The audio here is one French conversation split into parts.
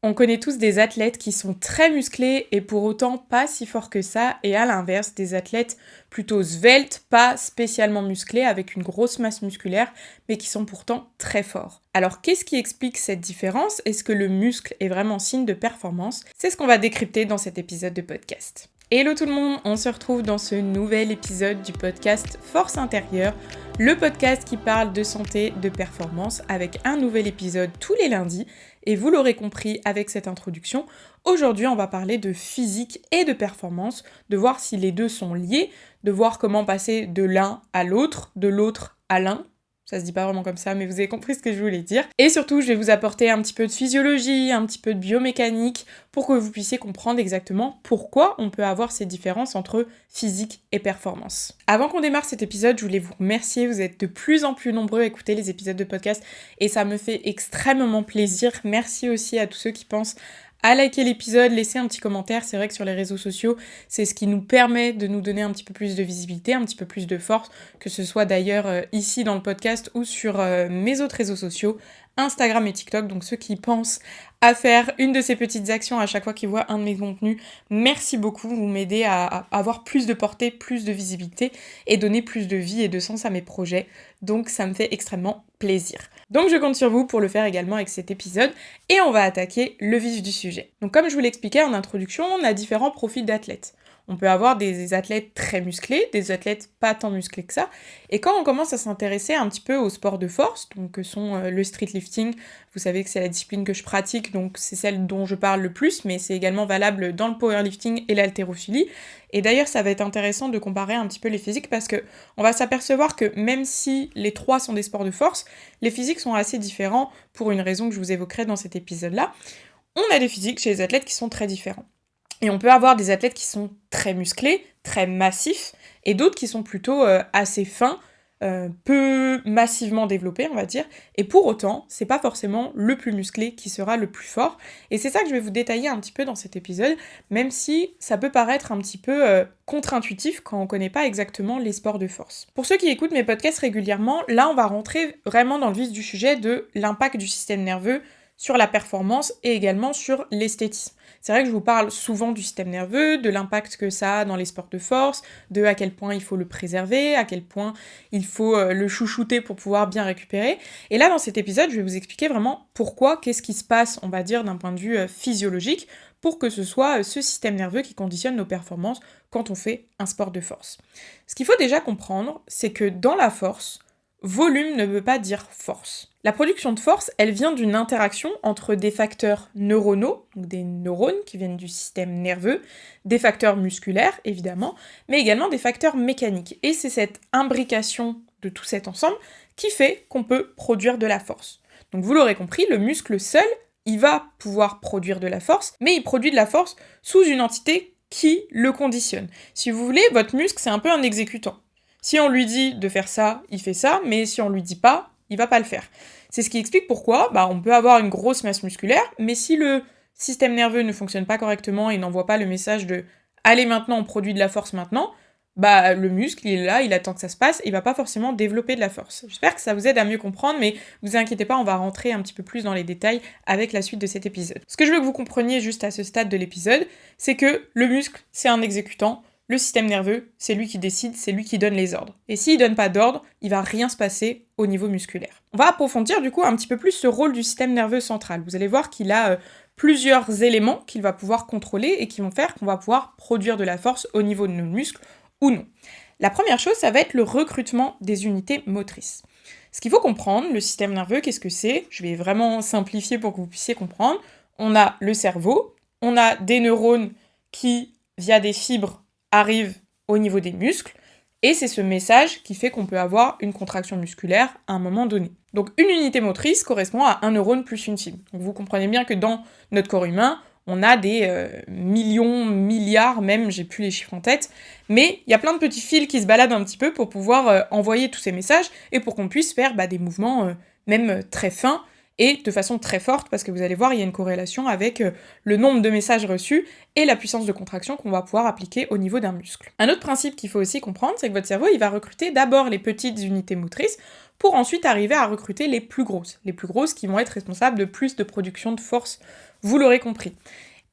On connaît tous des athlètes qui sont très musclés et pour autant pas si forts que ça, et à l'inverse, des athlètes plutôt sveltes, pas spécialement musclés, avec une grosse masse musculaire, mais qui sont pourtant très forts. Alors qu'est-ce qui explique cette différence? Est-ce que le muscle est vraiment signe de performance? C'est ce qu'on va décrypter dans cet épisode de podcast. Hello tout le monde, on se retrouve dans ce nouvel épisode du podcast Force Intérieure, le podcast qui parle de santé, de performance, avec un nouvel épisode tous les lundis. Et vous l'aurez compris avec cette introduction, aujourd'hui on va parler de physique et de performance, de voir si les deux sont liés, de voir comment passer de l'un à l'autre, de l'autre à l'un. Ça se dit pas vraiment comme ça, mais vous avez compris ce que je voulais dire. Et surtout, je vais vous apporter un petit peu de physiologie, un petit peu de biomécanique, pour que vous puissiez comprendre exactement pourquoi on peut avoir ces différences entre physique et performance. Avant qu'on démarre cet épisode, je voulais vous remercier, vous êtes de plus en plus nombreux à écouter les épisodes de podcast, et ça me fait extrêmement plaisir. Merci aussi à tous ceux qui pensent à liker l'épisode, laisser un petit commentaire. C'est vrai que sur les réseaux sociaux, c'est ce qui nous permet de nous donner un petit peu plus de visibilité, un petit peu plus de force, que ce soit d'ailleurs ici dans le podcast ou sur mes autres réseaux sociaux, Instagram et TikTok. Donc ceux qui pensent à faire une de ces petites actions à chaque fois qu'ils voient un de mes contenus, merci beaucoup, vous m'aidez à avoir plus de portée, plus de visibilité et donner plus de vie et de sens à mes projets. Donc ça me fait extrêmement plaisir. Donc je compte sur vous pour le faire également avec cet épisode et on va attaquer le vif du sujet. Donc comme je vous l'expliquais en introduction, on a différents profils d'athlètes. On peut avoir des athlètes très musclés, des athlètes pas tant musclés que ça. Et quand on commence à s'intéresser un petit peu aux sports de force, donc que sont le street lifting, vous savez que c'est la discipline que je pratique, donc c'est celle dont je parle le plus, mais c'est également valable dans le powerlifting et l'haltérophilie. Et d'ailleurs, ça va être intéressant de comparer un petit peu les physiques parce que on va s'apercevoir que même si les trois sont des sports de force, les physiques sont assez différents pour une raison que je vous évoquerai dans cet épisode-là. On a des physiques chez les athlètes qui sont très différents. Et on peut avoir des athlètes qui sont très musclés, très massifs, et d'autres qui sont plutôt assez fins, peu massivement développés, on va dire. Et pour autant, c'est pas forcément le plus musclé qui sera le plus fort. Et c'est ça que je vais vous détailler un petit peu dans cet épisode, même si ça peut paraître un petit peu contre-intuitif quand on connaît pas exactement les sports de force. Pour ceux qui écoutent mes podcasts régulièrement, là on va rentrer vraiment dans le vif du sujet de l'impact du système nerveux sur la performance et également sur l'esthétisme. C'est vrai que je vous parle souvent du système nerveux, de l'impact que ça a dans les sports de force, de à quel point il faut le préserver, à quel point il faut le chouchouter pour pouvoir bien récupérer. Et là, dans cet épisode, je vais vous expliquer vraiment pourquoi, qu'est-ce qui se passe, on va dire, d'un point de vue physiologique, pour que ce soit ce système nerveux qui conditionne nos performances quand on fait un sport de force. Ce qu'il faut déjà comprendre, c'est que dans la force, volume ne veut pas dire force. La production de force, elle vient d'une interaction entre des facteurs neuronaux, donc des neurones qui viennent du système nerveux, des facteurs musculaires évidemment, mais également des facteurs mécaniques. Et c'est cette imbrication de tout cet ensemble qui fait qu'on peut produire de la force. Donc vous l'aurez compris, le muscle seul, il va pouvoir produire de la force, mais il produit de la force sous une entité qui le conditionne. Si vous voulez, votre muscle, c'est un peu un exécutant. Si on lui dit de faire ça, il fait ça, mais si on lui dit pas, il va pas le faire. C'est ce qui explique pourquoi on peut avoir une grosse masse musculaire, mais si le système nerveux ne fonctionne pas correctement et n'envoie pas le message de « allez maintenant, on produit de la force maintenant », le muscle, il est là, il attend que ça se passe, il va pas forcément développer de la force. J'espère que ça vous aide à mieux comprendre, mais vous inquiétez pas, on va rentrer un petit peu plus dans les détails avec la suite de cet épisode. Ce que je veux que vous compreniez juste à ce stade de l'épisode, c'est que le muscle, c'est un exécutant. Le système nerveux, c'est lui qui décide, c'est lui qui donne les ordres. Et s'il donne pas d'ordre, il va rien se passer au niveau musculaire. On va approfondir du coup un petit peu plus ce rôle du système nerveux central. Vous allez voir qu'il a plusieurs éléments qu'il va pouvoir contrôler et qui vont faire qu'on va pouvoir produire de la force au niveau de nos muscles ou non. La première chose, ça va être le recrutement des unités motrices. Ce qu'il faut comprendre, le système nerveux, qu'est-ce que c'est? Je vais vraiment simplifier pour que vous puissiez comprendre. On a le cerveau, on a des neurones qui, via des fibres, arrive au niveau des muscles, et c'est ce message qui fait qu'on peut avoir une contraction musculaire à un moment donné. Donc une unité motrice correspond à un neurone plus une fibre. Donc vous comprenez bien que dans notre corps humain, on a des millions, milliards même, j'ai plus les chiffres en tête, mais il y a plein de petits fils qui se baladent un petit peu pour pouvoir envoyer tous ces messages, et pour qu'on puisse faire des mouvements même très fins, et de façon très forte, parce que vous allez voir, il y a une corrélation avec le nombre de messages reçus et la puissance de contraction qu'on va pouvoir appliquer au niveau d'un muscle. Un autre principe qu'il faut aussi comprendre, c'est que votre cerveau, il va recruter d'abord les petites unités motrices pour ensuite arriver à recruter les plus grosses qui vont être responsables de plus de production de force, vous l'aurez compris.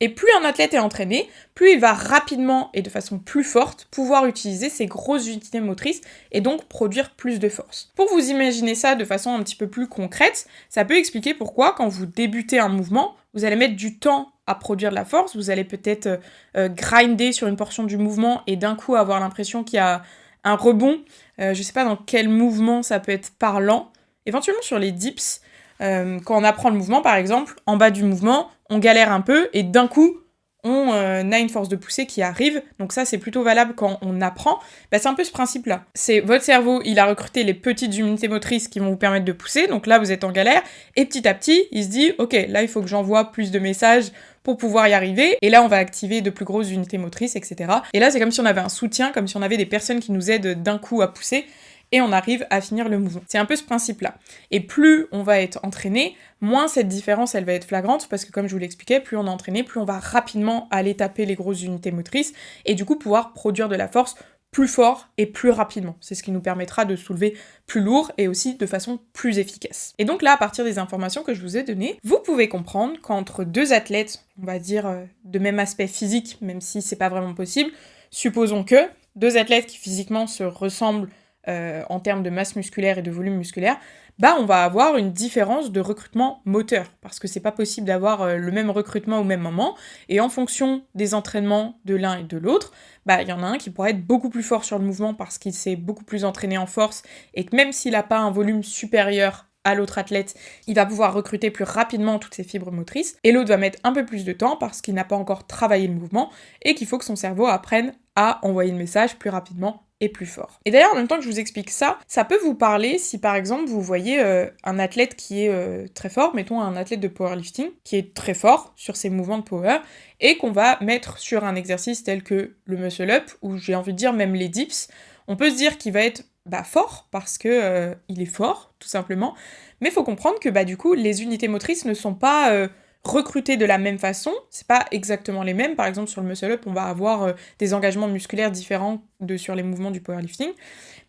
Et plus un athlète est entraîné, plus il va rapidement et de façon plus forte pouvoir utiliser ses grosses unités motrices et donc produire plus de force. Pour vous imaginer ça de façon un petit peu plus concrète, ça peut expliquer pourquoi quand vous débutez un mouvement, vous allez mettre du temps à produire de la force, vous allez peut-être grinder sur une portion du mouvement et d'un coup avoir l'impression qu'il y a un rebond. Je sais pas dans quel mouvement ça peut être parlant. Éventuellement sur les dips, quand on apprend le mouvement par exemple, en bas du mouvement, on galère un peu et d'un coup, on a une force de poussée qui arrive. Donc ça, c'est plutôt valable quand on apprend. C'est un peu ce principe-là. C'est votre cerveau, il a recruté les petites unités motrices qui vont vous permettre de pousser. Donc là, vous êtes en galère. Et petit à petit, il se dit, ok, là, il faut que j'envoie plus de messages pour pouvoir y arriver. Et là, on va activer de plus grosses unités motrices, etc. Et là, c'est comme si on avait un soutien, comme si on avait des personnes qui nous aident d'un coup à pousser. Et on arrive à finir le mouvement. C'est un peu ce principe-là. Et plus on va être entraîné, moins cette différence, elle va être flagrante, parce que comme je vous l'expliquais, plus on est entraîné, plus on va rapidement aller taper les grosses unités motrices, et du coup pouvoir produire de la force plus fort et plus rapidement. C'est ce qui nous permettra de soulever plus lourd et aussi de façon plus efficace. Et donc là, à partir des informations que je vous ai données, vous pouvez comprendre qu'entre deux athlètes, on va dire de même aspect physique, même si c'est pas vraiment possible, supposons que deux athlètes qui physiquement se ressemblent en termes de masse musculaire et de volume musculaire, on va avoir une différence de recrutement moteur, parce que c'est pas possible d'avoir le même recrutement au même moment, et en fonction des entraînements de l'un et de l'autre, il y en a un qui pourra être beaucoup plus fort sur le mouvement parce qu'il s'est beaucoup plus entraîné en force, et que même s'il n'a pas un volume supérieur à l'autre athlète, il va pouvoir recruter plus rapidement toutes ses fibres motrices, et l'autre va mettre un peu plus de temps parce qu'il n'a pas encore travaillé le mouvement, et qu'il faut que son cerveau apprenne à envoyer le message plus rapidement et plus fort. Et d'ailleurs, en même temps que je vous explique ça, ça peut vous parler si par exemple vous voyez un athlète qui est très fort, mettons un athlète de powerlifting, qui est très fort sur ses mouvements de power, et qu'on va mettre sur un exercice tel que le muscle up, ou j'ai envie de dire même les dips, on peut se dire qu'il va être fort, parce que il est fort, tout simplement, mais il faut comprendre que du coup, les unités motrices ne sont pas recrutés de la même façon, c'est pas exactement les mêmes. Par exemple, sur le muscle up, on va avoir des engagements musculaires différents sur les mouvements du powerlifting,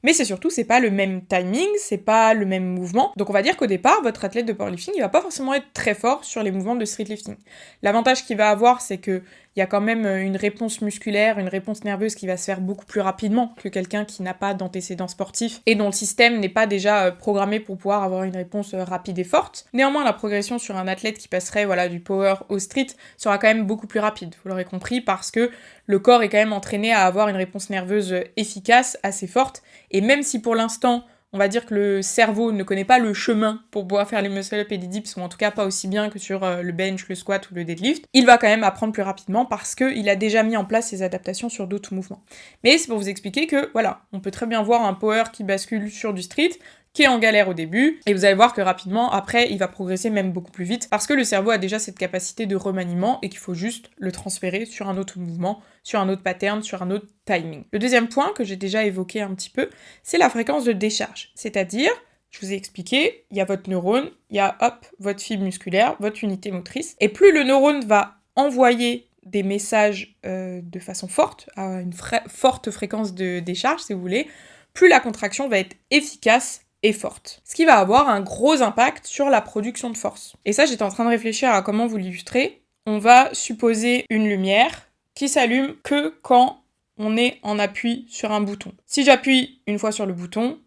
mais c'est pas le même timing, c'est pas le même mouvement. Donc on va dire qu'au départ, votre athlète de powerlifting, il va pas forcément être très fort sur les mouvements de streetlifting. L'avantage qu'il va avoir, c'est que il y a quand même une réponse musculaire, une réponse nerveuse qui va se faire beaucoup plus rapidement que quelqu'un qui n'a pas d'antécédents sportifs et dont le système n'est pas déjà programmé pour pouvoir avoir une réponse rapide et forte. Néanmoins, la progression sur un athlète qui passerait du power au street sera quand même beaucoup plus rapide, vous l'aurez compris, parce que le corps est quand même entraîné à avoir une réponse nerveuse efficace, assez forte, et même si pour l'instant, on va dire que le cerveau ne connaît pas le chemin pour pouvoir faire les muscle-up et les dips, ou en tout cas pas aussi bien que sur le bench, le squat ou le deadlift, il va quand même apprendre plus rapidement parce qu'il a déjà mis en place ses adaptations sur d'autres mouvements. Mais c'est pour vous expliquer que, on peut très bien voir un power qui bascule sur du street, qui est en galère au début, et vous allez voir que rapidement, après, il va progresser même beaucoup plus vite, parce que le cerveau a déjà cette capacité de remaniement, et qu'il faut juste le transférer sur un autre mouvement, sur un autre pattern, sur un autre timing. Le deuxième point, que j'ai déjà évoqué un petit peu, c'est la fréquence de décharge. C'est-à-dire, je vous ai expliqué, il y a votre neurone, il y a, votre fibre musculaire, votre unité motrice, et plus le neurone va envoyer des messages de façon forte, à une forte fréquence de décharge, si vous voulez, plus la contraction va être efficace et forte. Ce qui va avoir un gros impact sur la production de force. Et ça, j'étais en train de réfléchir à comment vous l'illustrer. On va supposer une lumière qui s'allume que quand on est en appui sur un bouton. Si j'appuie une fois sur le bouton,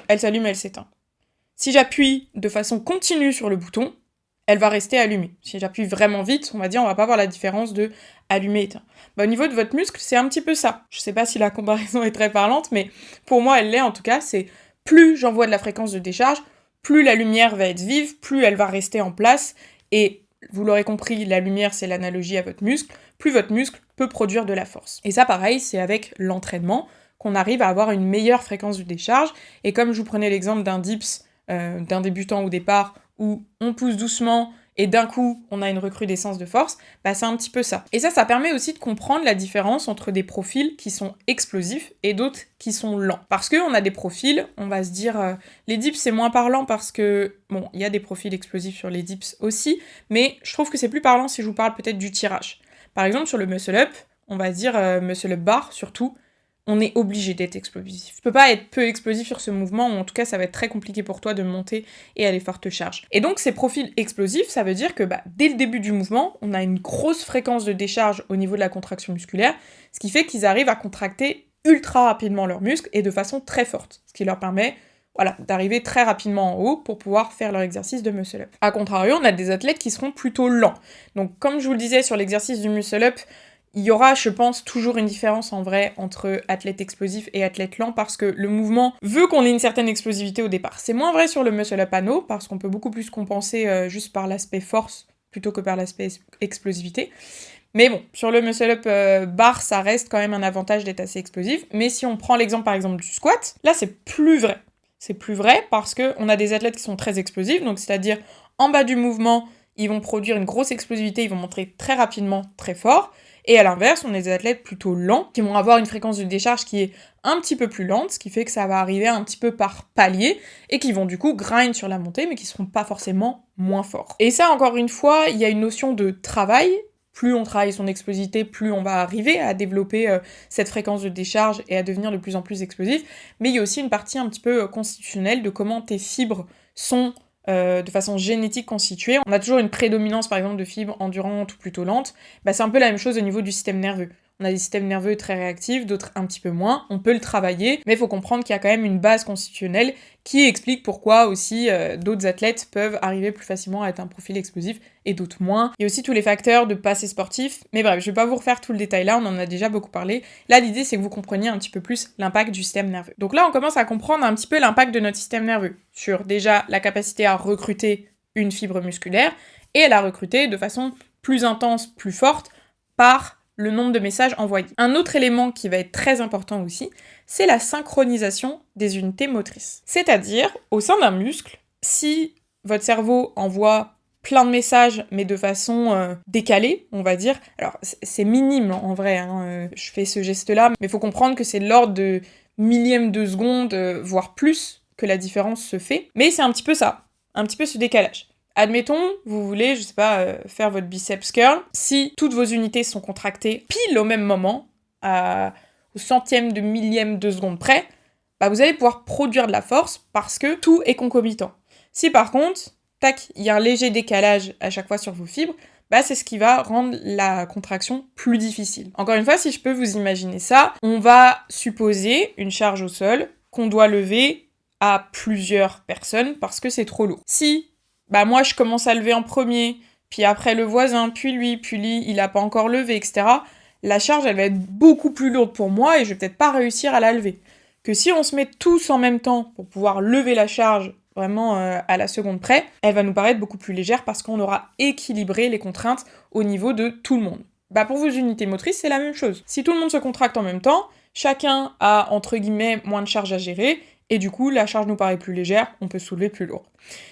elle s'allume, elle s'éteint. Si j'appuie de façon continue sur le bouton, elle va rester allumée. Si j'appuie vraiment vite, on va pas voir la différence de allumé-éteint. Au niveau de votre muscle, c'est un petit peu ça. Je sais pas si la comparaison est très parlante, mais pour moi, elle l'est en tout cas, c'est plus j'envoie de la fréquence de décharge, plus la lumière va être vive, plus elle va rester en place, et vous l'aurez compris, la lumière c'est l'analogie à votre muscle, plus votre muscle peut produire de la force. Et ça pareil, c'est avec l'entraînement qu'on arrive à avoir une meilleure fréquence de décharge, et comme je vous prenais l'exemple d'un dips, d'un débutant au départ, où on pousse doucement, et d'un coup, on a une recrudescence de force, c'est un petit peu ça. Et ça permet aussi de comprendre la différence entre des profils qui sont explosifs et d'autres qui sont lents. Parce qu'on a des profils, on va se dire, les dips c'est moins parlant parce que, il y a des profils explosifs sur les dips aussi, mais je trouve que c'est plus parlant si je vous parle peut-être du tirage. Par exemple, sur le muscle up, on va se dire muscle up bar surtout, on est obligé d'être explosif. Tu peux pas être peu explosif sur ce mouvement, ou en tout cas ça va être très compliqué pour toi de monter et aller forte charge. Et donc ces profils explosifs, ça veut dire que dès le début du mouvement, on a une grosse fréquence de décharge au niveau de la contraction musculaire, ce qui fait qu'ils arrivent à contracter ultra rapidement leurs muscles et de façon très forte, ce qui leur permet d'arriver très rapidement en haut pour pouvoir faire leur exercice de muscle-up. A contrario, on a des athlètes qui seront plutôt lents. Donc comme je vous le disais sur l'exercice du muscle-up, il y aura, je pense, toujours une différence en vrai entre athlète explosif et athlète lent parce que le mouvement veut qu'on ait une certaine explosivité au départ. C'est moins vrai sur le muscle-up anneau parce qu'on peut beaucoup plus compenser juste par l'aspect force plutôt que par l'aspect explosivité. Mais bon, sur le muscle-up bar, ça reste quand même un avantage d'être assez explosif. Mais si on prend l'exemple par exemple du squat, là c'est plus vrai. C'est plus vrai parce qu'on a des athlètes qui sont très explosifs, donc c'est-à-dire en bas du mouvement, ils vont produire une grosse explosivité, ils vont monter très rapidement, très fort. Et à l'inverse, on a des athlètes plutôt lents qui vont avoir une fréquence de décharge qui est un petit peu plus lente, ce qui fait que ça va arriver un petit peu par palier et qui vont du coup grind sur la montée, mais qui seront pas forcément moins forts. Et ça, encore une fois, il y a une notion de travail. Plus on travaille son explosivité, plus on va arriver à développer cette fréquence de décharge et à devenir de plus en plus explosif. Mais il y a aussi une partie un petit peu constitutionnelle de comment tes fibres sont de façon génétique constituées. On a toujours une prédominance par exemple de fibres endurantes ou plutôt lentes. C'est un peu la même chose au niveau du système nerveux. On a des systèmes nerveux très réactifs, d'autres un petit peu moins. On peut le travailler, mais il faut comprendre qu'il y a quand même une base constitutionnelle qui explique pourquoi aussi d'autres athlètes peuvent arriver plus facilement à être un profil explosif et d'autres moins. Il y a aussi tous les facteurs de passé sportif. Mais bref, je vais pas vous refaire tout le détail là, on en a déjà beaucoup parlé. Là, l'idée, c'est que vous compreniez un petit peu plus l'impact du système nerveux. Donc là, on commence à comprendre un petit peu l'impact de notre système nerveux sur déjà la capacité à recruter une fibre musculaire et à la recruter de façon plus intense, plus forte par le nombre de messages envoyés. Un autre élément qui va être très important aussi, c'est la synchronisation des unités motrices. C'est-à-dire, au sein d'un muscle, si votre cerveau envoie plein de messages, mais de façon décalée, on va dire, alors c'est minime en vrai, je fais ce geste-là, mais il faut comprendre que c'est de l'ordre de millièmes de seconde, voire plus, que la différence se fait, mais c'est un petit peu ça, un petit peu ce décalage. Admettons, vous voulez, je sais pas, faire votre biceps curl. Si toutes vos unités sont contractées pile au même moment, au centième de millième de seconde près, vous allez pouvoir produire de la force parce que tout est concomitant. Si par contre, tac, il y a un léger décalage à chaque fois sur vos fibres, c'est ce qui va rendre la contraction plus difficile. Encore une fois, si je peux vous imaginer ça, on va supposer une charge au sol qu'on doit lever à plusieurs personnes parce que c'est trop lourd. Si moi je commence à lever en premier, puis après le voisin, puis lui, il a pas encore levé, etc. La charge, elle va être beaucoup plus lourde pour moi et je vais peut-être pas réussir à la lever. Que si on se met tous en même temps pour pouvoir lever la charge vraiment à la seconde près, elle va nous paraître beaucoup plus légère parce qu'on aura équilibré les contraintes au niveau de tout le monde. Pour vos unités motrices, c'est la même chose. Si tout le monde se contracte en même temps, chacun a, entre guillemets, moins de charge à gérer, et du coup, la charge nous paraît plus légère, on peut soulever plus lourd.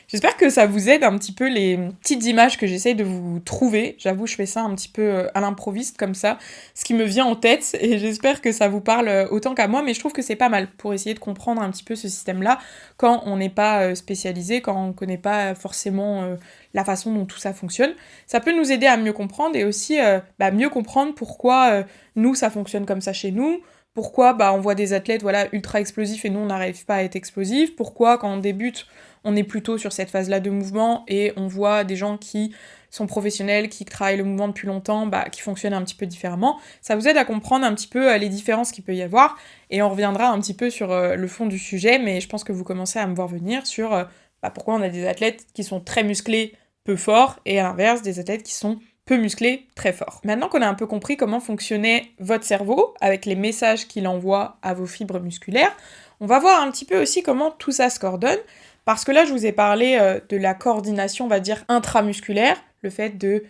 J'espère que ça vous aide un petit peu les petites images que j'essaye de vous trouver. J'avoue, je fais ça un petit peu à l'improviste comme ça, ce qui me vient en tête, et j'espère que ça vous parle autant qu'à moi, mais je trouve que c'est pas mal pour essayer de comprendre un petit peu ce système-là quand on n'est pas spécialisé, quand on connaît pas forcément la façon dont tout ça fonctionne. Ça peut nous aider à mieux comprendre et aussi mieux comprendre pourquoi nous, ça fonctionne comme ça chez nous. Pourquoi on voit des athlètes ultra explosifs et nous on n'arrive pas à être explosifs. Pourquoi quand on débute on est plutôt sur cette phase-là de mouvement et on voit des gens qui sont professionnels, qui travaillent le mouvement depuis longtemps, qui fonctionnent un petit peu différemment. Ça vous aide à comprendre un petit peu les différences qu'il peut y avoir et on reviendra un petit peu sur le fond du sujet, mais je pense que vous commencez à me voir venir sur pourquoi on a des athlètes qui sont très musclés, peu forts, et à l'inverse des athlètes qui sont peu musclé, très fort. Maintenant qu'on a un peu compris comment fonctionnait votre cerveau, avec les messages qu'il envoie à vos fibres musculaires, on va voir un petit peu aussi comment tout ça se coordonne, parce que là je vous ai parlé de la coordination, on va dire, intramusculaire, le fait de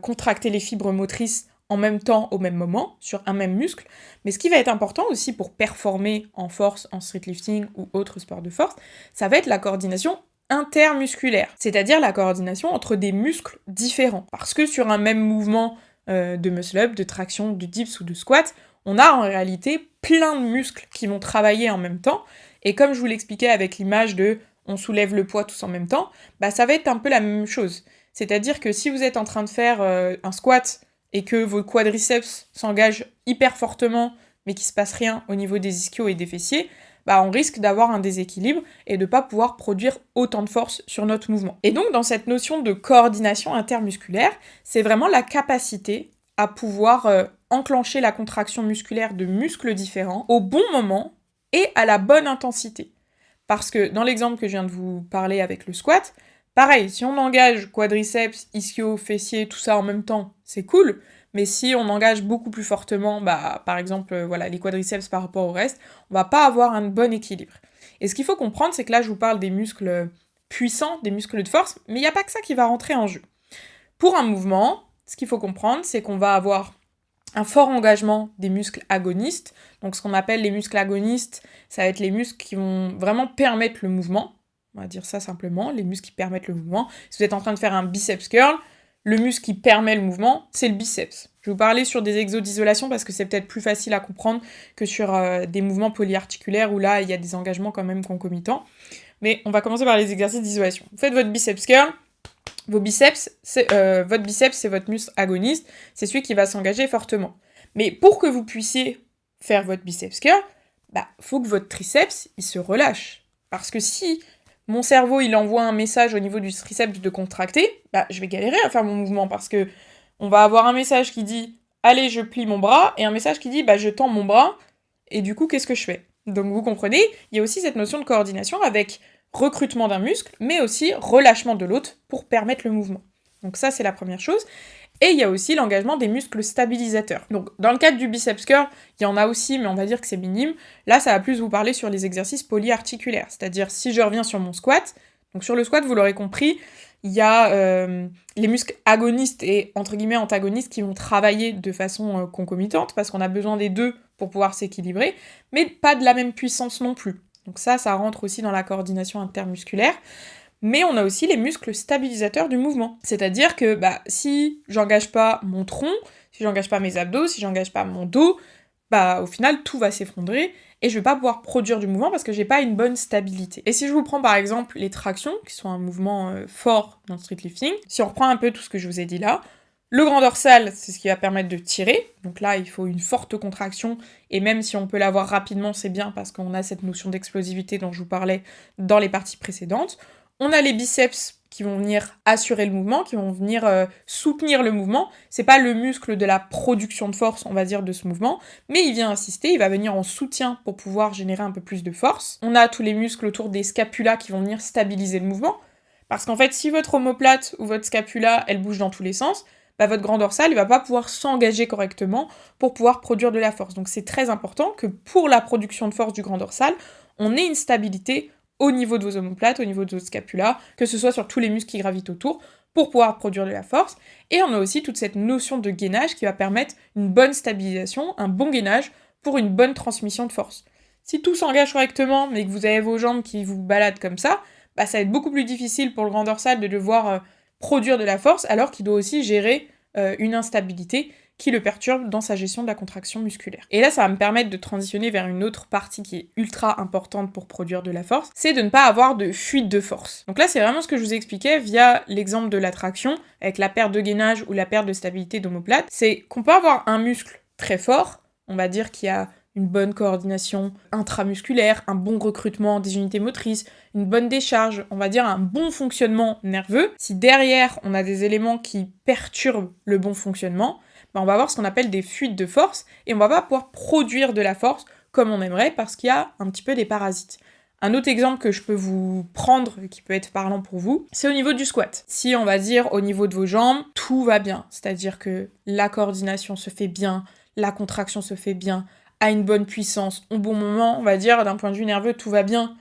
contracter les fibres motrices en même temps, au même moment, sur un même muscle, mais ce qui va être important aussi pour performer en force, en streetlifting ou autre sport de force, ça va être la coordination intermusculaire, c'est-à-dire la coordination entre des muscles différents. Parce que sur un même mouvement de muscle-up, de traction, de dips ou de squat, on a en réalité plein de muscles qui vont travailler en même temps, et comme je vous l'expliquais avec l'image de on soulève le poids tous en même temps, ça va être un peu la même chose. C'est-à-dire que si vous êtes en train de faire un squat et que vos quadriceps s'engagent hyper fortement mais qu'il se passe rien au niveau des ischios et des fessiers, bah on risque d'avoir un déséquilibre et de pas pouvoir produire autant de force sur notre mouvement. Et donc dans cette notion de coordination intermusculaire, c'est vraiment la capacité à pouvoir enclencher la contraction musculaire de muscles différents au bon moment et à la bonne intensité. Parce que dans l'exemple que je viens de vous parler avec le squat, pareil, si on engage quadriceps, ischio, fessiers, tout ça en même temps, c'est cool, mais si on engage beaucoup plus fortement, bah, par exemple, voilà, les quadriceps par rapport au reste, on va pas avoir un bon équilibre. Et ce qu'il faut comprendre, c'est que là, je vous parle des muscles puissants, des muscles de force, mais il n'y a pas que ça qui va rentrer en jeu. Pour un mouvement, ce qu'il faut comprendre, c'est qu'on va avoir un fort engagement des muscles agonistes. Donc ce qu'on appelle les muscles agonistes, ça va être les muscles qui vont vraiment permettre le mouvement. On va dire ça simplement, les muscles qui permettent le mouvement. Si vous êtes en train de faire un biceps curl, le muscle qui permet le mouvement, c'est le biceps. Je vais vous parler sur des exos d'isolation parce que c'est peut-être plus facile à comprendre que sur des mouvements polyarticulaires où là, il y a des engagements quand même concomitants. Mais on va commencer par les exercices d'isolation. Vous faites votre biceps curl. Votre biceps, c'est votre muscle agoniste, c'est celui qui va s'engager fortement. Mais pour que vous puissiez faire votre biceps curl, bah, faut que votre triceps, il se relâche. Parce que si mon cerveau, il envoie un message au niveau du triceps de contracter, bah, je vais galérer à faire mon mouvement parce que on va avoir un message qui dit « Allez, je plie mon bras » et un message qui dit bah, « Je tends mon bras » et du coup, qu'est-ce que je fais ? Donc vous comprenez, il y a aussi cette notion de coordination avec recrutement d'un muscle, mais aussi relâchement de l'autre pour permettre le mouvement. Donc ça, c'est la première chose. Et il y a aussi l'engagement des muscles stabilisateurs. Donc dans le cadre du biceps curl, il y en a aussi, mais on va dire que c'est minime. Là, ça va plus vous parler sur les exercices polyarticulaires. C'est-à-dire, si je reviens sur mon squat, donc sur le squat, vous l'aurez compris, il y a les muscles agonistes et entre guillemets antagonistes qui vont travailler de façon concomitante, parce qu'on a besoin des deux pour pouvoir s'équilibrer, mais pas de la même puissance non plus. Donc ça rentre aussi dans la coordination intermusculaire. Mais on a aussi les muscles stabilisateurs du mouvement. C'est-à-dire que si j'engage pas mon tronc, si j'engage pas mes abdos, si j'engage pas mon dos, au final tout va s'effondrer et je vais pas pouvoir produire du mouvement parce que j'ai pas une bonne stabilité. Et si je vous prends par exemple les tractions, qui sont un mouvement fort dans le street lifting, si on reprend un peu tout ce que je vous ai dit là, le grand dorsal, c'est ce qui va permettre de tirer. Donc là, il faut une forte contraction. Et même si on peut l'avoir rapidement, c'est bien parce qu'on a cette notion d'explosivité dont je vous parlais dans les parties précédentes. On a les biceps qui vont venir assurer le mouvement, qui vont venir soutenir le mouvement. C'est pas le muscle de la production de force, on va dire, de ce mouvement, mais il vient assister, il va venir en soutien pour pouvoir générer un peu plus de force. On a tous les muscles autour des scapulas qui vont venir stabiliser le mouvement. Parce qu'en fait, si votre omoplate ou votre scapula, elle bouge dans tous les sens, votre grand dorsal, il va pas pouvoir s'engager correctement pour pouvoir produire de la force. Donc c'est très important que pour la production de force du grand dorsal, on ait une stabilité au niveau de vos omoplates, au niveau de vos scapulas, que ce soit sur tous les muscles qui gravitent autour, pour pouvoir produire de la force. Et on a aussi toute cette notion de gainage qui va permettre une bonne stabilisation, un bon gainage pour une bonne transmission de force. Si tout s'engage correctement, mais que vous avez vos jambes qui vous baladent comme ça va être beaucoup plus difficile pour le grand dorsal de devoir produire de la force, alors qu'il doit aussi gérer une instabilité qui le perturbe dans sa gestion de la contraction musculaire. Et là, ça va me permettre de transitionner vers une autre partie qui est ultra importante pour produire de la force, c'est de ne pas avoir de fuite de force. Donc là, c'est vraiment ce que je vous expliquais via l'exemple de la traction, avec la perte de gainage ou la perte de stabilité d'omoplate, c'est qu'on peut avoir un muscle très fort, on va dire qu'il y a une bonne coordination intramusculaire, un bon recrutement des unités motrices, une bonne décharge, on va dire un bon fonctionnement nerveux. Si derrière, on a des éléments qui perturbent le bon fonctionnement, on va avoir ce qu'on appelle des fuites de force, et on va pas pouvoir produire de la force comme on aimerait, parce qu'il y a un petit peu des parasites. Un autre exemple que je peux vous prendre, qui peut être parlant pour vous, c'est au niveau du squat. Si on va dire au niveau de vos jambes, tout va bien, c'est-à-dire que la coordination se fait bien, la contraction se fait bien, à une bonne puissance, au bon moment, on va dire, d'un point de vue nerveux, tout va bien,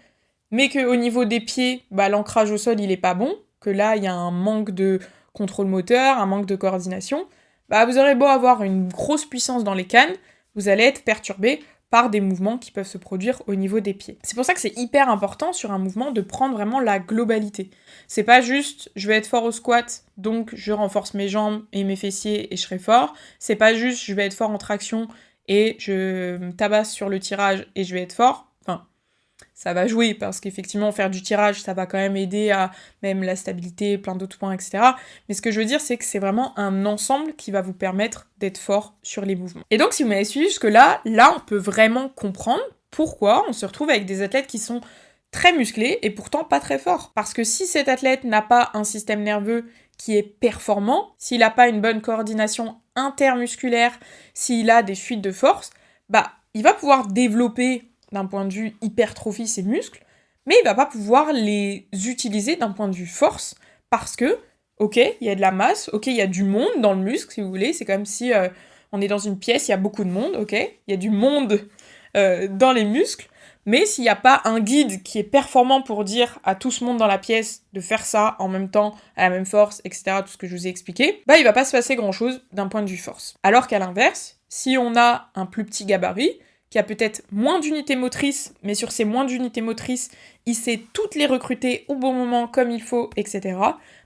mais qu'au niveau des pieds, l'ancrage au sol, il est pas bon, que là, il y a un manque de contrôle moteur, un manque de coordination, vous aurez beau avoir une grosse puissance dans les cannes, vous allez être perturbé par des mouvements qui peuvent se produire au niveau des pieds. C'est pour ça que c'est hyper important sur un mouvement de prendre vraiment la globalité. C'est pas juste je vais être fort au squat, donc je renforce mes jambes et mes fessiers et je serai fort. C'est pas juste je vais être fort en traction et je me tabasse sur le tirage et je vais être fort. Enfin, ça va jouer, parce qu'effectivement, faire du tirage, ça va quand même aider à même la stabilité, plein d'autres points, etc. Mais ce que je veux dire, c'est que c'est vraiment un ensemble qui va vous permettre d'être fort sur les mouvements. Et donc, si vous m'avez suivi jusque-là, là, on peut vraiment comprendre pourquoi on se retrouve avec des athlètes qui sont très musclés et pourtant pas très forts. Parce que si cet athlète n'a pas un système nerveux qui est performant, s'il n'a pas une bonne coordination intermusculaire, s'il a des fuites de force, il va pouvoir développer d'un point de vue hypertrophie ses muscles, mais il va pas pouvoir les utiliser d'un point de vue force, parce que, ok, il y a de la masse, ok, il y a du monde dans le muscle, si vous voulez, c'est comme si on est dans une pièce, il y a beaucoup de monde, ok, il y a du monde dans les muscles, mais s'il n'y a pas un guide qui est performant pour dire à tout ce monde dans la pièce de faire ça en même temps, à la même force, etc., tout ce que je vous ai expliqué, il va pas se passer grand-chose d'un point de vue force. Alors qu'à l'inverse, si on a un plus petit gabarit, qui a peut-être moins d'unités motrices, mais sur ces moins d'unités motrices, il sait toutes les recruter au bon moment, comme il faut, etc.,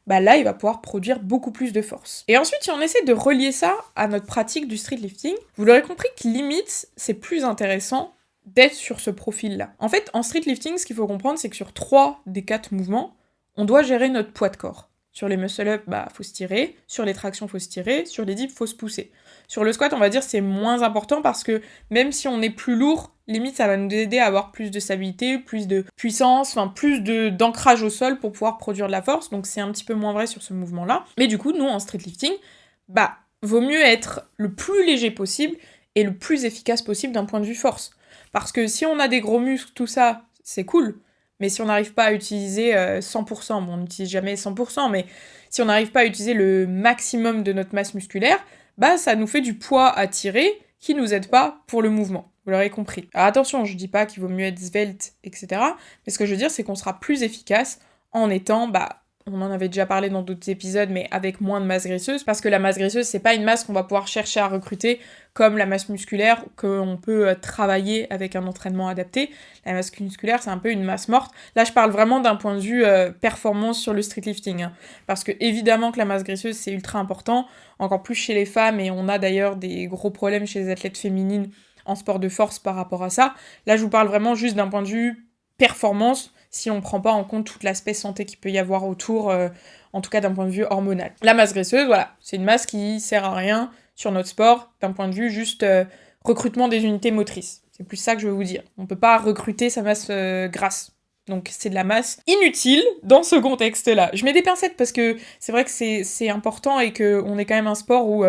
là, il va pouvoir produire beaucoup plus de force. Et ensuite, si on essaie de relier ça à notre pratique du street lifting, vous l'aurez compris que limite, c'est plus intéressant d'être sur ce profil-là. En fait, en street lifting, ce qu'il faut comprendre, c'est que sur 3 des 4 mouvements, on doit gérer notre poids de corps. Sur les muscle-up, faut se tirer. Sur les tractions, faut se tirer. Sur les dips, faut se pousser. Sur le squat, on va dire c'est moins important parce que même si on est plus lourd, limite ça va nous aider à avoir plus de stabilité, plus de puissance, plus d'ancrage au sol pour pouvoir produire de la force. Donc c'est un petit peu moins vrai sur ce mouvement-là. Mais du coup, nous en street lifting, vaut mieux être le plus léger possible et le plus efficace possible d'un point de vue force. Parce que si on a des gros muscles, tout ça, c'est cool. Mais si on n'arrive pas à utiliser 100%, on n'utilise jamais 100%, mais si on n'arrive pas à utiliser le maximum de notre masse musculaire, ça nous fait du poids à tirer qui nous aide pas pour le mouvement. Vous l'aurez compris. Alors attention, je dis pas qu'il vaut mieux être svelte, etc. Mais ce que je veux dire, c'est qu'on sera plus efficace en étant, on en avait déjà parlé dans d'autres épisodes, mais avec moins de masse graisseuse, parce que la masse graisseuse, c'est pas une masse qu'on va pouvoir chercher à recruter comme la masse musculaire qu'on peut travailler avec un entraînement adapté. La masse musculaire, c'est un peu une masse morte. Là, je parle vraiment d'un point de vue performance sur le street lifting, parce que évidemment que la masse graisseuse, c'est ultra important, encore plus chez les femmes, et on a d'ailleurs des gros problèmes chez les athlètes féminines en sport de force par rapport à ça. Là, je vous parle vraiment juste d'un point de vue performance, si on prend pas en compte tout l'aspect santé qu'il peut y avoir autour, en tout cas d'un point de vue hormonal. La masse graisseuse, voilà, c'est une masse qui sert à rien sur notre sport, d'un point de vue juste recrutement des unités motrices. C'est plus ça que je veux vous dire. On peut pas recruter sa masse grasse. Donc c'est de la masse inutile dans ce contexte-là. Je mets des pincettes parce que c'est vrai que c'est important et qu'on est quand même un sport où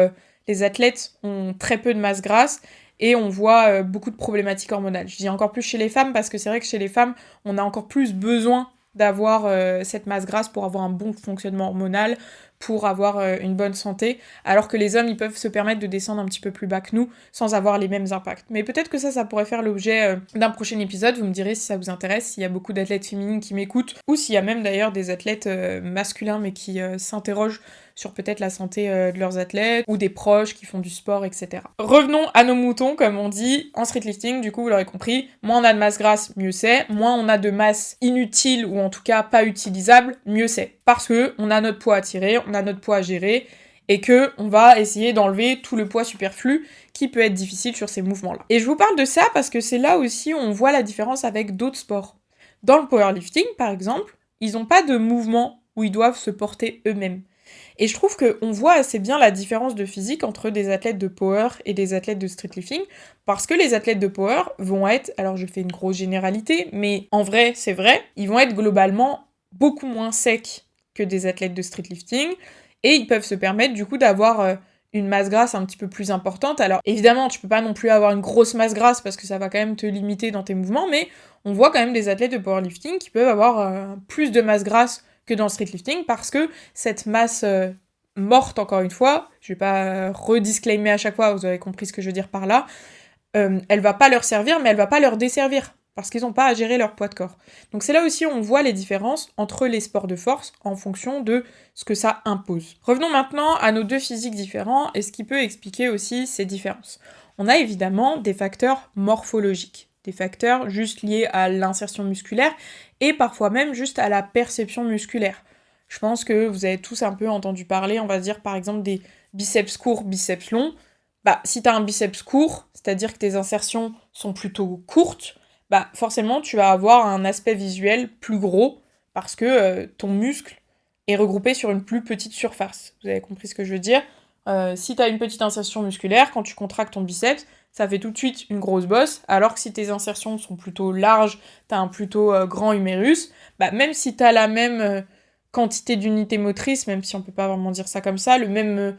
les athlètes ont très peu de masse grasse et on voit beaucoup de problématiques hormonales. Je dis encore plus chez les femmes parce que c'est vrai que chez les femmes, on a encore plus besoin d'avoir cette masse grasse pour avoir un bon fonctionnement hormonal, pour avoir une bonne santé, alors que les hommes, ils peuvent se permettre de descendre un petit peu plus bas que nous, sans avoir les mêmes impacts. Mais peut-être que ça pourrait faire l'objet d'un prochain épisode, vous me direz si ça vous intéresse, s'il y a beaucoup d'athlètes féminines qui m'écoutent, ou s'il y a même d'ailleurs des athlètes masculins, mais qui s'interrogent sur peut-être la santé de leurs athlètes, ou des proches qui font du sport, etc. Revenons à nos moutons, comme on dit, en street lifting, du coup, vous l'aurez compris, moins on a de masse grasse, mieux c'est, moins on a de masse inutile, ou en tout cas pas utilisable, mieux c'est. Parce que on a notre poids à tirer, on a notre poids à gérer, et que on va essayer d'enlever tout le poids superflu qui peut être difficile sur ces mouvements-là. Et je vous parle de ça parce que c'est là aussi où on voit la différence avec d'autres sports. Dans le powerlifting, par exemple, ils n'ont pas de mouvement où ils doivent se porter eux-mêmes. Et je trouve qu'on voit assez bien la différence de physique entre des athlètes de power et des athlètes de street lifting, parce que les athlètes de power vont être, alors je fais une grosse généralité, mais en vrai, c'est vrai, ils vont être globalement beaucoup moins secs que des athlètes de street lifting, et ils peuvent se permettre du coup d'avoir une masse grasse un petit peu plus importante. Alors évidemment, tu peux pas non plus avoir une grosse masse grasse parce que ça va quand même te limiter dans tes mouvements, mais on voit quand même des athlètes de powerlifting qui peuvent avoir plus de masse grasse que dans le street lifting, parce que cette masse morte, encore une fois, je vais pas redisclaimer à chaque fois, vous avez compris ce que je veux dire par là, elle va pas leur servir, mais elle va pas leur desservir, parce qu'ils ont pas à gérer leur poids de corps. Donc c'est là aussi où on voit les différences entre les sports de force en fonction de ce que ça impose. Revenons maintenant à nos deux physiques différents, et ce qui peut expliquer aussi ces différences. On a évidemment des facteurs morphologiques, des facteurs juste liés à l'insertion musculaire, et parfois même juste à la perception musculaire. Je pense que vous avez tous un peu entendu parler, on va dire par exemple des biceps courts, biceps longs. Si t'as un biceps court, c'est-à-dire que tes insertions sont plutôt courtes, bah forcément tu vas avoir un aspect visuel plus gros parce que ton muscle est regroupé sur une plus petite surface. Vous avez compris ce que je veux dire? Si tu as une petite insertion musculaire, quand tu contractes ton biceps, ça fait tout de suite une grosse bosse, alors que si tes insertions sont plutôt larges, tu as un plutôt grand humérus, bah même si tu as la même quantité d'unités motrices, même si on peut pas vraiment dire ça comme ça, le même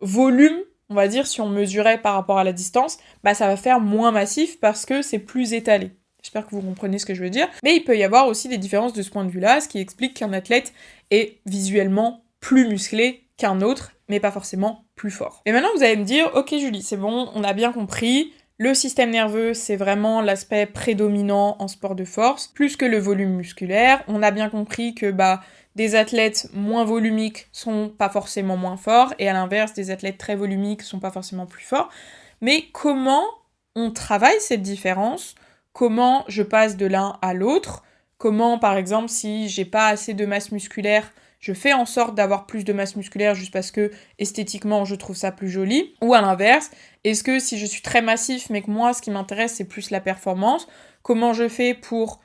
volume, on va dire, si on mesurait par rapport à la distance, bah ça va faire moins massif parce que c'est plus étalé. J'espère que vous comprenez ce que je veux dire. Mais il peut y avoir aussi des différences de ce point de vue-là, ce qui explique qu'un athlète est visuellement plus musclé qu'un autre, mais pas forcément plus fort. Et maintenant vous allez me dire, ok Julie, c'est bon, on a bien compris, le système nerveux, c'est vraiment l'aspect prédominant en sport de force, plus que le volume musculaire. On a bien compris que des athlètes moins volumiques sont pas forcément moins forts, et à l'inverse, des athlètes très volumiques sont pas forcément plus forts. Mais comment on travaille cette différence? Comment je passe de l'un à l'autre? Comment, par exemple, si j'ai pas assez de masse musculaire, je fais en sorte d'avoir plus de masse musculaire juste parce que esthétiquement je trouve ça plus joli? Ou à l'inverse, est-ce que si je suis très massif mais que moi ce qui m'intéresse c'est plus la performance, comment je fais pour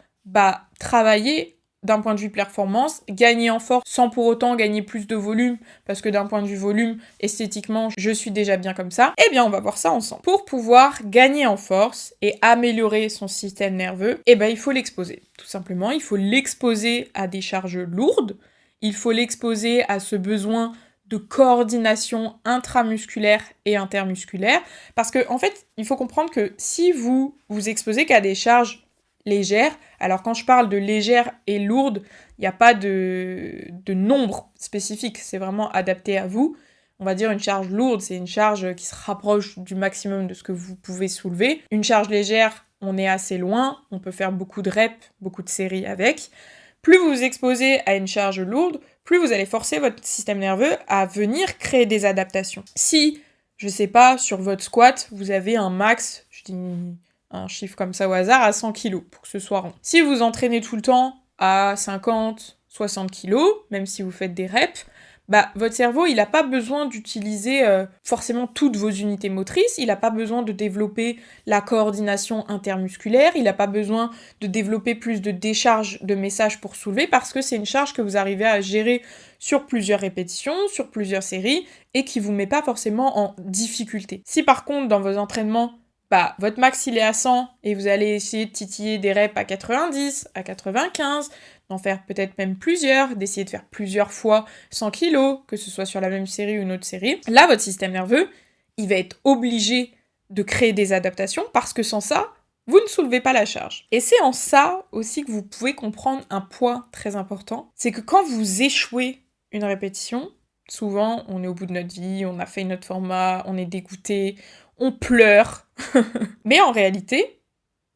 travailler d'un point de vue performance, gagner en force sans pour autant gagner plus de volume, parce que d'un point de vue volume, esthétiquement, je suis déjà bien comme ça? Eh bien, on va voir ça ensemble. Pour pouvoir gagner en force et améliorer son système nerveux, il faut l'exposer. Tout simplement, il faut l'exposer à des charges lourdes, il faut l'exposer à ce besoin de coordination intramusculaire et intermusculaire, parce que en fait, il faut comprendre que si vous vous exposez qu'à des charges légères, alors quand je parle de légère et lourde, il n'y a pas de nombre spécifique, c'est vraiment adapté à vous. On va dire une charge lourde, c'est une charge qui se rapproche du maximum de ce que vous pouvez soulever. Une charge légère, on est assez loin, on peut faire beaucoup de reps, beaucoup de séries avec. Plus vous vous exposez à une charge lourde, plus vous allez forcer votre système nerveux à venir créer des adaptations. Si, je sais pas, sur votre squat, vous avez un max, je dis un chiffre comme ça au hasard, à 100 kg, pour que ce soit rond. Si vous entraînez tout le temps à 50, 60 kg, même si vous faites des reps, votre cerveau, il n'a pas besoin d'utiliser forcément toutes vos unités motrices, il n'a pas besoin de développer la coordination intermusculaire, il n'a pas besoin de développer plus de décharge de messages pour soulever, parce que c'est une charge que vous arrivez à gérer sur plusieurs répétitions, sur plusieurs séries, et qui vous met pas forcément en difficulté. Si par contre, dans vos entraînements, votre max il est à 100 et vous allez essayer de titiller des reps à 90, à 95, d'en faire peut-être même plusieurs, d'essayer de faire plusieurs fois 100 kilos, que ce soit sur la même série ou une autre série. Là, votre système nerveux, il va être obligé de créer des adaptations parce que sans ça, vous ne soulevez pas la charge. Et c'est en ça aussi que vous pouvez comprendre un point très important, c'est que quand vous échouez une répétition, souvent on est au bout de notre vie, on a fait notre format, on est dégoûté, on pleure. Mais en réalité,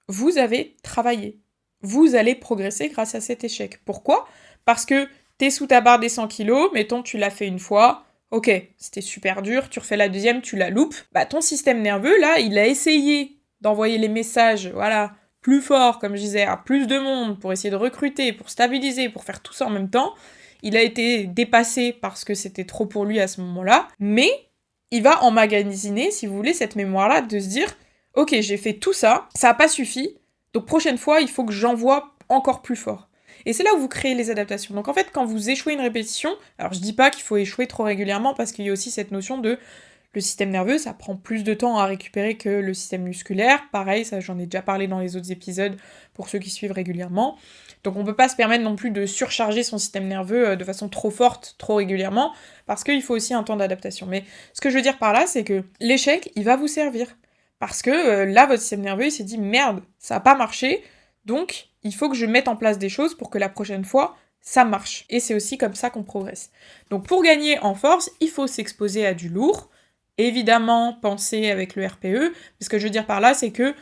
vous avez travaillé. Vous allez progresser grâce à cet échec. Pourquoi? Parce que t'es sous ta barre des 100 kilos, mettons tu l'as fait une fois, ok, c'était super dur, tu refais la deuxième, tu la loupes, ton système nerveux, là, il a essayé d'envoyer les messages, plus fort, comme je disais, à plus de monde, pour essayer de recruter, pour stabiliser, pour faire tout ça en même temps. Il a été dépassé parce que c'était trop pour lui à ce moment-là, mais il va emmagasiner, si vous voulez, cette mémoire-là, de se dire « Ok, j'ai fait tout ça, ça n'a pas suffi, donc prochaine fois, il faut que j'envoie encore plus fort. » Et c'est là où vous créez les adaptations. Donc en fait, quand vous échouez une répétition, alors je dis pas qu'il faut échouer trop régulièrement, parce qu'il y a aussi cette notion de le système nerveux, ça prend plus de temps à récupérer que le système musculaire. Pareil, ça j'en ai déjà parlé dans les autres épisodes pour ceux qui suivent régulièrement. Donc on peut pas se permettre non plus de surcharger son système nerveux de façon trop forte, trop régulièrement, parce qu'il faut aussi un temps d'adaptation. Mais ce que je veux dire par là, c'est que l'échec, il va vous servir. Parce que là, votre système nerveux, il s'est dit « Merde, ça a pas marché, donc il faut que je mette en place des choses pour que la prochaine fois, ça marche. » Et c'est aussi comme ça qu'on progresse. Donc pour gagner en force, il faut s'exposer à du lourd. Évidemment, pensez avec le RPE. Ce que je veux dire par là, c'est que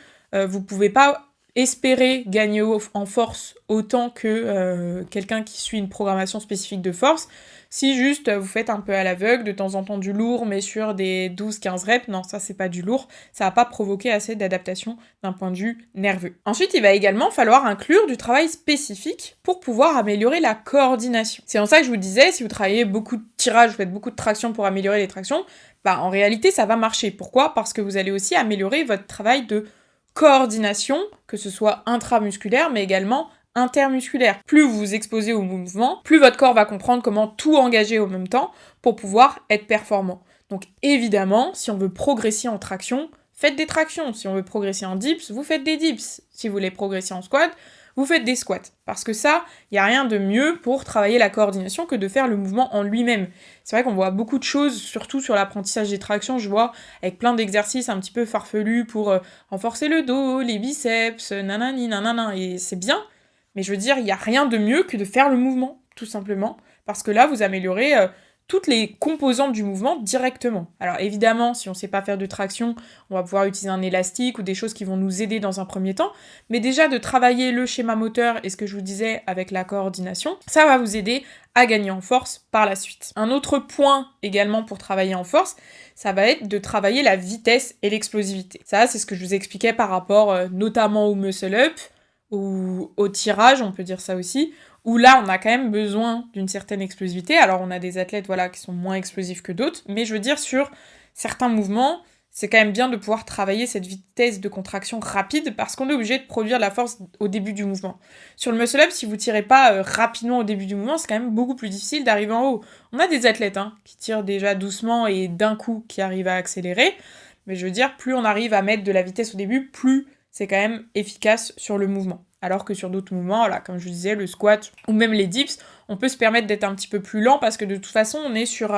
vous pouvez pas espérer gagner en force autant que quelqu'un qui suit une programmation spécifique de force. Si juste vous faites un peu à l'aveugle, de temps en temps du lourd, mais sur des 12-15 reps, non, ça c'est pas du lourd, ça va pas provoquer assez d'adaptation d'un point de vue nerveux. Ensuite, il va également falloir inclure du travail spécifique pour pouvoir améliorer la coordination. C'est en ça que je vous disais, si vous travaillez beaucoup de tirage, vous faites beaucoup de traction pour améliorer les tractions, en réalité ça va marcher. Pourquoi? Parce que vous allez aussi améliorer votre travail de coordination, que ce soit intramusculaire, mais également intermusculaire. Plus vous vous exposez au mouvement, plus votre corps va comprendre comment tout engager au même temps pour pouvoir être performant. Donc évidemment, si on veut progresser en traction, faites des tractions. Si on veut progresser en dips, vous faites des dips. Si vous voulez progresser en squat, vous faites des squats. Parce que ça, il n'y a rien de mieux pour travailler la coordination que de faire le mouvement en lui-même. C'est vrai qu'on voit beaucoup de choses, surtout sur l'apprentissage des tractions, je vois, avec plein d'exercices un petit peu farfelus pour renforcer le dos, les biceps, nanani, nanana, et c'est bien. Mais je veux dire, il n'y a rien de mieux que de faire le mouvement, tout simplement. Parce que là, vous améliorez toutes les composantes du mouvement directement. Alors évidemment, si on ne sait pas faire de traction, on va pouvoir utiliser un élastique ou des choses qui vont nous aider dans un premier temps. Mais déjà, de travailler le schéma moteur et ce que je vous disais avec la coordination, ça va vous aider à gagner en force par la suite. Un autre point également pour travailler en force, ça va être de travailler la vitesse et l'explosivité. Ça, c'est ce que je vous expliquais par rapport notamment au muscle-up, ou au tirage, on peut dire ça aussi, où là, on a quand même besoin d'une certaine explosivité. Alors, on a des athlètes qui sont moins explosifs que d'autres, mais je veux dire, sur certains mouvements, c'est quand même bien de pouvoir travailler cette vitesse de contraction rapide parce qu'on est obligé de produire de la force au début du mouvement. Sur le muscle-up, si vous tirez pas rapidement au début du mouvement, c'est quand même beaucoup plus difficile d'arriver en haut. On a des athlètes qui tirent déjà doucement et d'un coup qui arrivent à accélérer, mais je veux dire, plus on arrive à mettre de la vitesse au début, plus c'est quand même efficace sur le mouvement. Alors que sur d'autres mouvements, comme je vous disais, le squat ou même les dips, on peut se permettre d'être un petit peu plus lent parce que de toute façon, on est sur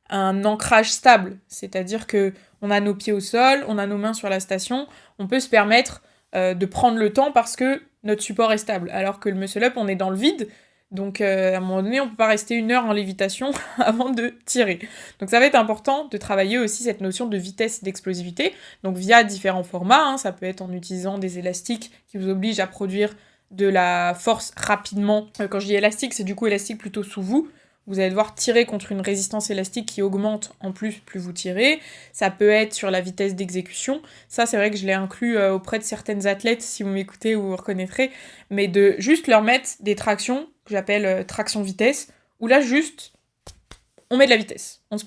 un ancrage stable. C'est-à-dire que on a nos pieds au sol, on a nos mains sur la station, on peut se permettre de prendre le temps parce que notre support est stable. Alors que le muscle-up, on est dans le vide, donc à un moment donné, on peut pas rester 1 heure en lévitation avant de tirer. Donc ça va être important de travailler aussi cette notion de vitesse et d'explosivité, donc via différents formats, ça peut être en utilisant des élastiques qui vous obligent à produire de la force rapidement. Quand je dis élastique, c'est du coup élastique plutôt sous vous. Vous allez devoir tirer contre une résistance élastique qui augmente en plus vous tirez. Ça peut être sur la vitesse d'exécution. Ça, c'est vrai que je l'ai inclus auprès de certaines athlètes, si vous m'écoutez, vous reconnaîtrez. Mais de juste leur mettre des tractions, que j'appelle traction vitesse, où là, juste, on met de la vitesse. On se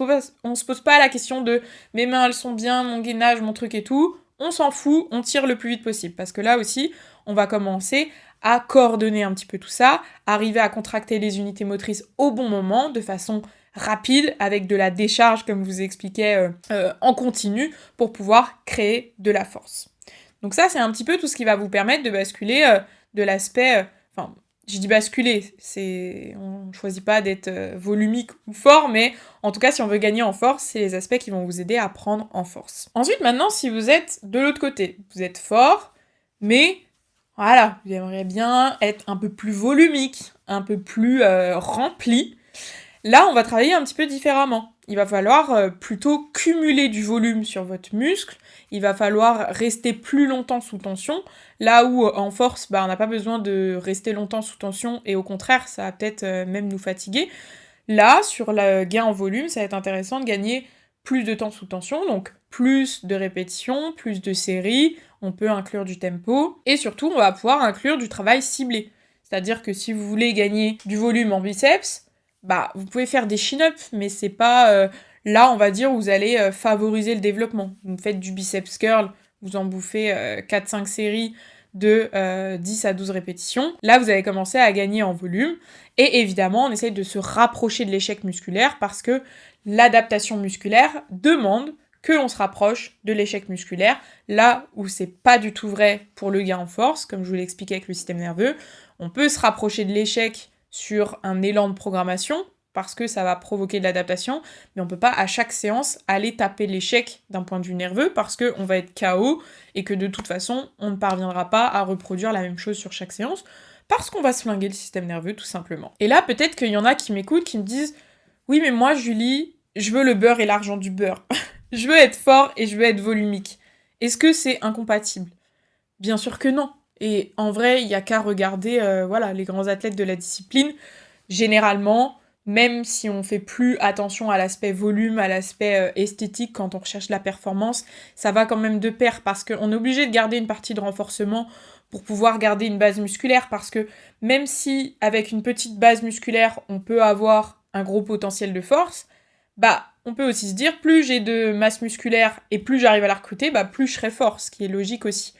pose pas la question de « mes mains, elles sont bien, mon gainage, mon truc et tout ». On s'en fout, on tire le plus vite possible. Parce que là aussi, on va commencer à coordonner un petit peu tout ça, arriver à contracter les unités motrices au bon moment, de façon rapide, avec de la décharge, comme je vous expliquais, en continu, pour pouvoir créer de la force. Donc ça, c'est un petit peu tout ce qui va vous permettre de basculer de l'aspect... je dis basculer, on ne choisit pas d'être volumique ou fort, mais en tout cas, si on veut gagner en force, c'est les aspects qui vont vous aider à prendre en force. Ensuite, maintenant, si vous êtes de l'autre côté, vous êtes fort, mais... voilà, vous aimeriez bien être un peu plus volumique, un peu plus rempli. Là, on va travailler un petit peu différemment. Il va falloir plutôt cumuler du volume sur votre muscle. Il va falloir rester plus longtemps sous tension. Là où en force, on n'a pas besoin de rester longtemps sous tension et au contraire, ça va peut-être même nous fatiguer. Là, sur le gain en volume, ça va être intéressant de gagner plus de temps sous tension, donc plus de répétitions, plus de séries, on peut inclure du tempo, et surtout on va pouvoir inclure du travail ciblé. C'est-à-dire que si vous voulez gagner du volume en biceps, vous pouvez faire des chin-ups, mais c'est pas là, on va dire, où vous allez favoriser le développement. Vous faites du biceps curl, vous en bouffez 4-5 séries de 10 à 12 répétitions. Là, vous allez commencer à gagner en volume. Et évidemment, on essaye de se rapprocher de l'échec musculaire parce que l'adaptation musculaire demande que l'on se rapproche de l'échec musculaire, là où c'est pas du tout vrai pour le gain en force, comme je vous l'expliquais avec le système nerveux. On peut se rapprocher de l'échec sur un élan de programmation, parce que ça va provoquer de l'adaptation, mais on peut pas à chaque séance aller taper l'échec d'un point de vue nerveux, parce qu'on va être KO, et que de toute façon, on ne parviendra pas à reproduire la même chose sur chaque séance, parce qu'on va se flinguer le système nerveux, tout simplement. Et là, peut-être qu'il y en a qui m'écoutent, qui me disent « Oui, mais moi, Julie, je veux le beurre et l'argent du beurre. Je veux être fort et je veux être volumique. Est-ce que c'est incompatible ?» Bien sûr que non. Et en vrai, il n'y a qu'à regarder les grands athlètes de la discipline. Généralement, même si on fait plus attention à l'aspect volume, à l'aspect esthétique quand on recherche la performance, ça va quand même de pair parce qu'on est obligé de garder une partie de renforcement pour pouvoir garder une base musculaire, parce que même si avec une petite base musculaire, on peut avoir un gros potentiel de force, on peut aussi se dire, plus j'ai de masse musculaire et plus j'arrive à la recruter, plus je serai fort, ce qui est logique aussi.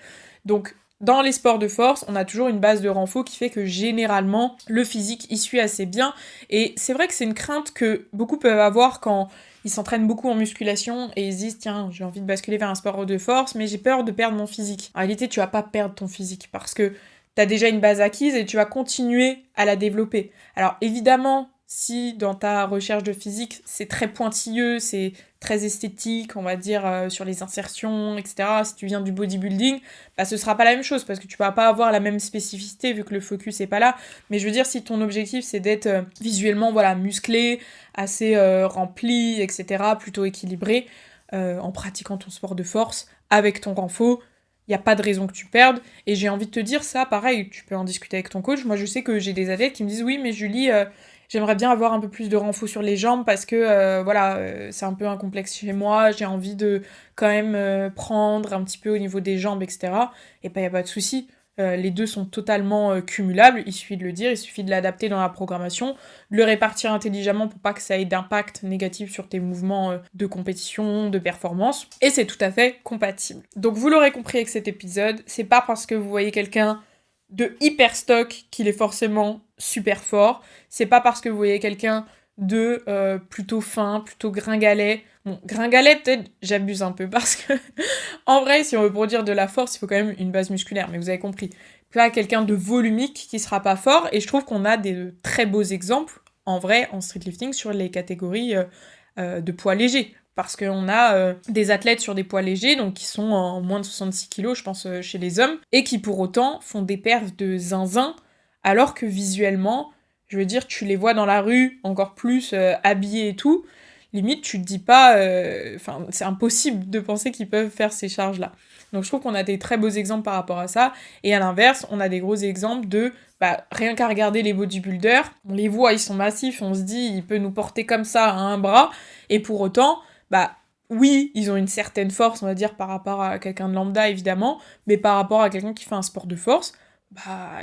Donc, dans les sports de force, on a toujours une base de renfort qui fait que généralement, le physique y suit assez bien. Et c'est vrai que c'est une crainte que beaucoup peuvent avoir quand ils s'entraînent beaucoup en musculation et ils se disent tiens, j'ai envie de basculer vers un sport de force, mais j'ai peur de perdre mon physique. En réalité, tu vas pas perdre ton physique parce que t'as déjà une base acquise et tu vas continuer à la développer. Alors évidemment, si dans ta recherche de physique, c'est très pointilleux, c'est très esthétique, on va dire, sur les insertions, etc., si tu viens du bodybuilding, bah ce sera pas la même chose, parce que tu vas pas avoir la même spécificité, vu que le focus est pas là. Mais je veux dire, si ton objectif, c'est d'être visuellement, voilà, musclé, assez rempli, etc., plutôt équilibré, en pratiquant ton sport de force, avec ton renfort, il n'y a pas de raison que tu perdes. Et j'ai envie de te dire ça, pareil, tu peux en discuter avec ton coach. Moi, je sais que j'ai des athlètes qui me disent « Oui, mais Julie, j'aimerais bien avoir un peu plus de renfort sur les jambes parce que, c'est un peu un complexe chez moi. J'ai envie de quand même prendre un petit peu au niveau des jambes, etc. » Et bah, il n'y a pas de souci. Les deux sont totalement cumulables, il suffit de le dire, il suffit de l'adapter dans la programmation, de le répartir intelligemment pour pas que ça ait d'impact négatif sur tes mouvements de compétition, de performance, et c'est tout à fait compatible. Donc vous l'aurez compris avec cet épisode, c'est pas parce que vous voyez quelqu'un de hyper stock qu'il est forcément super fort, c'est pas parce que vous voyez quelqu'un de plutôt fin, plutôt gringalet. Bon, gringalet, peut-être, j'abuse un peu, parce que, en vrai, si on veut produire de la force, il faut quand même une base musculaire, mais vous avez compris. Pas quelqu'un de volumique qui sera pas fort, et je trouve qu'on a des très beaux exemples, en vrai, en streetlifting, sur les catégories de poids légers. Parce qu'on a des athlètes sur des poids légers, donc qui sont en moins de 66 kg, je pense, chez les hommes, et qui pour autant font des perfs de zinzin, alors que visuellement, je veux dire, tu les vois dans la rue, encore plus habillés et tout, limite, tu te dis pas... c'est impossible de penser qu'ils peuvent faire ces charges-là. Donc je trouve qu'on a des très beaux exemples par rapport à ça, et à l'inverse, on a des gros exemples de... rien qu'à regarder les bodybuilders, on les voit, ils sont massifs, on se dit, il peut nous porter comme ça à un bras, et pour autant, oui, ils ont une certaine force, on va dire, par rapport à quelqu'un de lambda, évidemment, mais par rapport à quelqu'un qui fait un sport de force,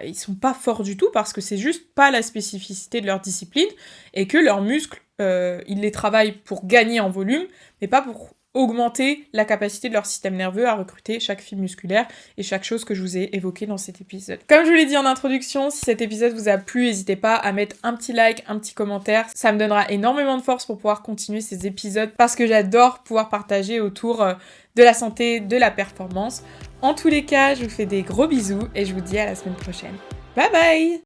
ils sont pas forts du tout parce que c'est juste pas la spécificité de leur discipline et que leurs muscles, ils les travaillent pour gagner en volume, mais pas pour augmenter la capacité de leur système nerveux à recruter chaque fibre musculaire et chaque chose que je vous ai évoquée dans cet épisode. Comme je vous l'ai dit en introduction, si cet épisode vous a plu, n'hésitez pas à mettre un petit like, un petit commentaire, ça me donnera énormément de force pour pouvoir continuer ces épisodes parce que j'adore pouvoir partager autour de la santé, de la performance. En tous les cas, je vous fais des gros bisous et je vous dis à la semaine prochaine. Bye bye!